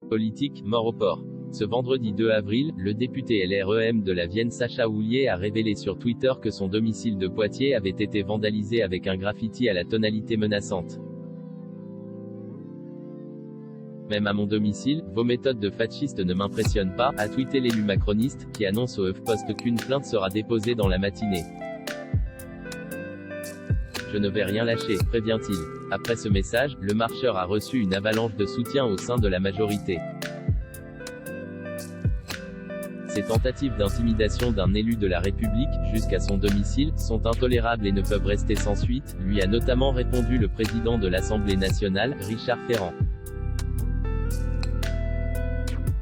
Politique, mort au port. Ce vendredi 2 avril, le député LREM de la Vienne Sacha Houlié a révélé sur Twitter que son domicile de Poitiers avait été vandalisé avec un graffiti à la tonalité menaçante. Même à mon domicile, vos méthodes de fasciste ne m'impressionnent pas, a tweeté l'élu macroniste, qui annonce au HuffPost qu'une plainte sera déposée dans la matinée. Je ne vais rien lâcher, prévient-il. Après ce message, le marcheur a reçu une avalanche de soutien au sein de la majorité. Ces tentatives d'intimidation d'un élu de la République, jusqu'à son domicile, sont intolérables et ne peuvent rester sans suite, lui a notamment répondu le président de l'Assemblée nationale, Richard Ferrand.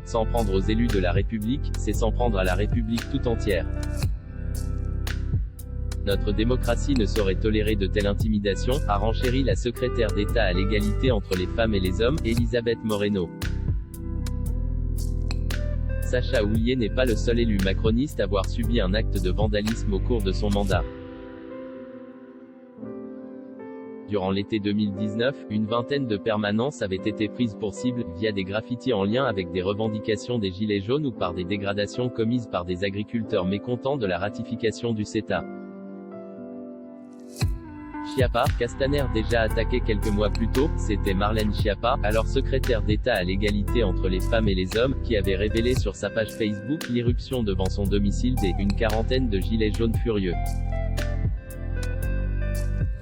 S'en prendre aux élus de la République, c'est s'en prendre à la République tout entière. Notre démocratie ne saurait tolérer de telles intimidations, a renchéri la secrétaire d'État à l'égalité entre les femmes et les hommes, Elisabeth Moreno. Sacha Houlié n'est pas le seul élu macroniste à avoir subi un acte de vandalisme au cours de son mandat. Durant l'été 2019, une vingtaine de permanences avaient été prises pour cible, via des graffitis en lien avec des revendications des Gilets jaunes ou par des dégradations commises par des agriculteurs mécontents de la ratification du CETA. Schiappa, Castaner déjà attaqué quelques mois plus tôt, c'était Marlène Schiappa, alors secrétaire d'État à l'égalité entre les femmes et les hommes, qui avait révélé sur sa page Facebook l'irruption devant son domicile une quarantaine de gilets jaunes furieux.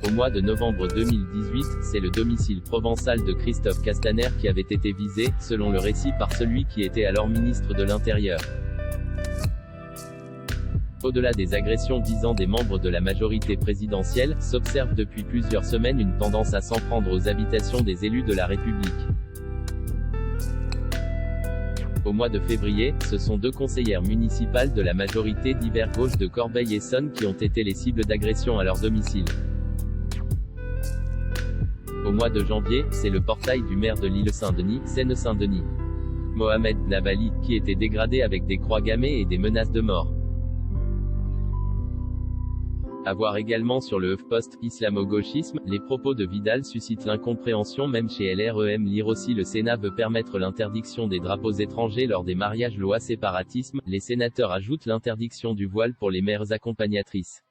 Au mois de novembre 2018, c'est le domicile provençal de Christophe Castaner qui avait été visé, selon le récit par celui qui était alors ministre de l'Intérieur. Au-delà des agressions visant des membres de la majorité présidentielle, s'observe depuis plusieurs semaines une tendance à s'en prendre aux habitations des élus de la République. Au mois de février, ce sont 2 conseillères municipales de la majorité d'hiver gauche de Corbeil-Essonnes qui ont été les cibles d'agressions à leur domicile. Au mois de janvier, c'est le portail du maire de l'Île-Saint-Denis, Seine-Saint-Denis, Mohamed Nabali, qui était dégradé avec des croix gammées et des menaces de mort. À voir également sur le HuffPost, islamo-gauchisme, les propos de Vidal suscitent l'incompréhension même chez LREM. Lire aussi le Sénat veut permettre l'interdiction des drapeaux étrangers lors des mariages. Loi séparatisme, les sénateurs ajoutent l'interdiction du voile pour les mères accompagnatrices.